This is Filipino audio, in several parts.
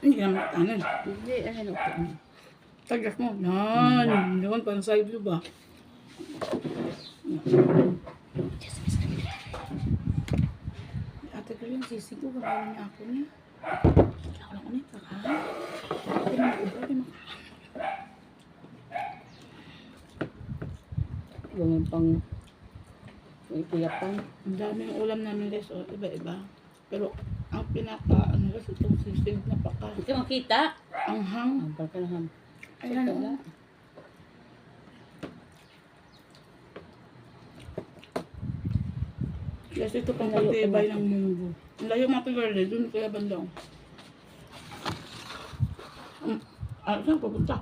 Hindi ka naman kanan. Hindi, ano ko. Tagas mo. Yan. Yun, parang side view ba? Ate ko yung sisig ko. Kakain niya ako niya. Ako lang ko niya. Kakain. Ako na mag-ubra. Yung pang iyapan. Ang dami yung ulam namin guys. O, iba-iba. Pero ang pinaka, ano guys, itong sisig na paka. Ito makita? Ang hang. Ang pagkalahan. Ayan o. Kasi ito pang patibay ng munggo. Ang layo mga pigarle, dun kaya bandang. Saan pupunta?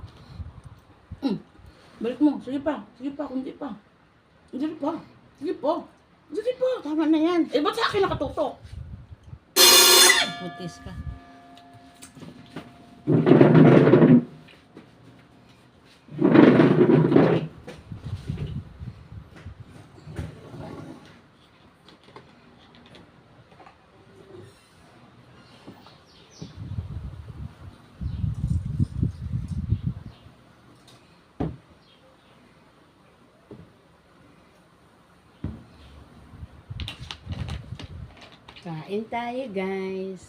Balik mo, sige pa, kundi pa. Sige pa, sige pa. Sige pa. Tama na yan. Eh, ba't sa akin nakatutok? Putis ka. Kain tayo, guys.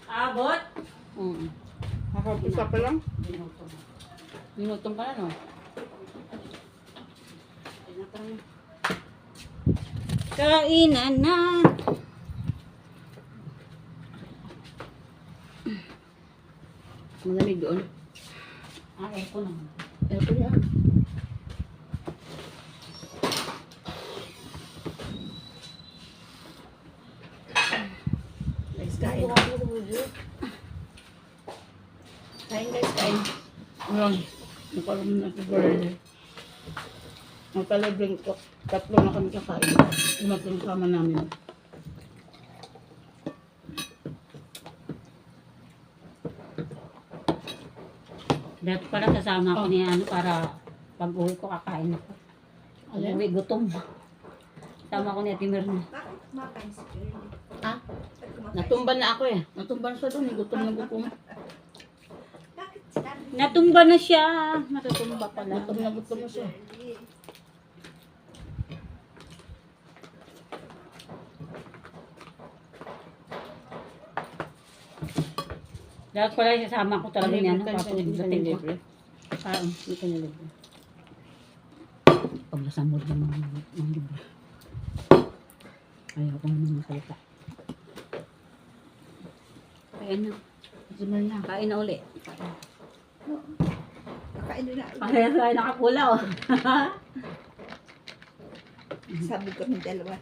Abot? Isa pa lang? Minutong ka na, no? Kainan na! Malamig doon. Aircon naman. Aircon yan. Guys, kain. Kain guys, kain. Ayan. Nakaroon na si Barley. Magkalabing ko. Tatlo na kami kakain. Lumatong sama namin. Dati pala kasama ko ni ano para pag uwi ko kakain ako. Pag Alin? uwi gutom. Sama ko ni Ate Mirna. Ha? Natumba na ako eh. Natumban siya doon. Gutom na gutom. Natumba na siya. Natutumba pala. Gutom na gutom na siya. Dahil pala kasama ko talaga niya. Hindi ka nilibre. Hindi ka nilibre. Paglasan mo din ng libre. Ayaw ko naman masalita. Kain na. Simal na. Kain na uli. Kakain na. Parehas tayo nakapula oh. Sabi ko ng dalawa.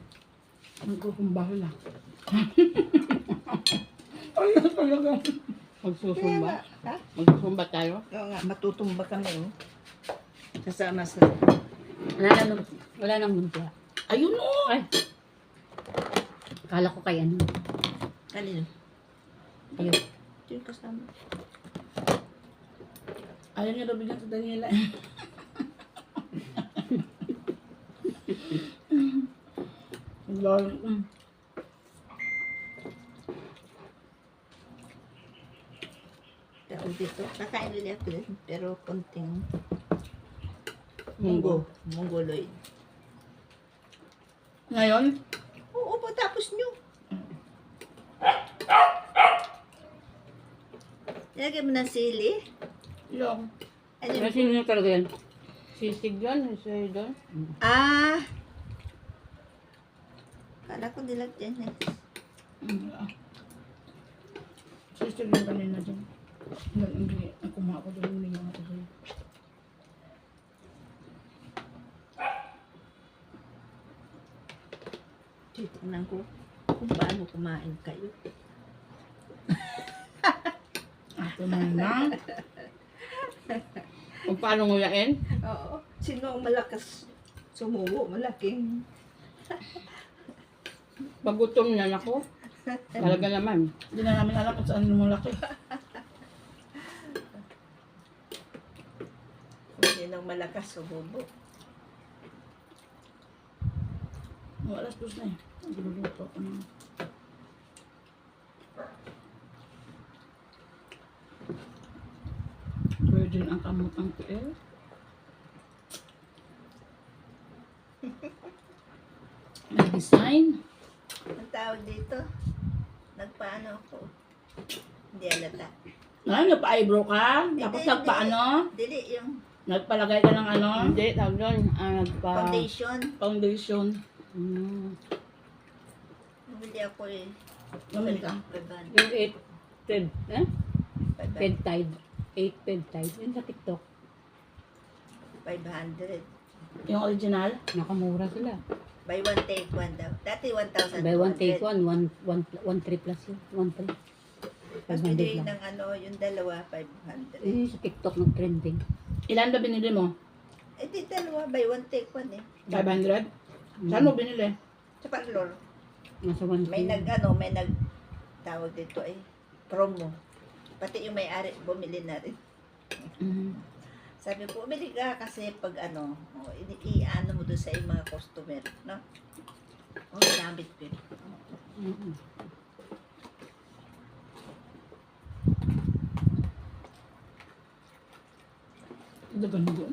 Magkukumbaho lang. Ayun talaga. Magsusumba. Ha? Magsusumba tayo. Oo nga, matutumba kami. Oh. Kasama sa... Wala nang muntya. Ayun o. Ay. Akala ko kay ano. Kanino? Ayun. Ito yung kasama. Ayaw niya daw bigyan sa Daniela. Lol. Tawag dito. Kakain ulit ako din, pero konting Munggo. mongoloid. Ngayon, Oo, pagtapos nyo. Nilagay mo ng sili. yung Ano yun? Kasi yun talaga yan. sisig yan, sisig doon. Ah! Kala ko dilag dyan eh. Sisig yung kanina dyan. Hindi, kumaha ko doon, hindi ako doon. Tingnan ko kung paano kumain kayo. Ate Mama. Kung paano nguyain? Oo. Sino ang malakas sumubo? Malaking. Pag gutom yan ako. Talaga naman. Hindi na namin alam kung saan lumulaki. Kung sino ang malakas sumubo. Alas 2 na eh. Nagluluto ko na. Pwede ang kamutang tiil. May design. Ang tawag dito, nagpaano ako. Hindi alata. Ay, nagpa-eyebrow ka? Tapos Hindi, nagpa-ano? Dili yung Nagpalagay ka ng ano? Hindi, tawag doon. foundation. Foundation. Mm, Bumili ako eh. Bumili ka? 500. yung 8 ped, 500. pedtide. 8 pedtide. Yun sa TikTok. 500. Yung original? Nakamura sila. Buy one, take one daw. Dati 1,200. Buy one, take one. 1 3 plus yun. 1 3. Tapos 500 bili lang. ng ano, yung dalawa, 500. Eh, sa TikTok nag-trending. Ilan ba binili mo? Eh di dalawa, buy one, take one eh. 500? Saan mo binili? Sa parlor. Nasa 1 May may tawag dito ay promo. Pati yung may-ari, bumili na rin. Mm. Sabi ko, bumili ka kasi pag ano, i-ano mo doon sa iyong mga customer, no? Oh, gamit ko yun. Ito ba doon?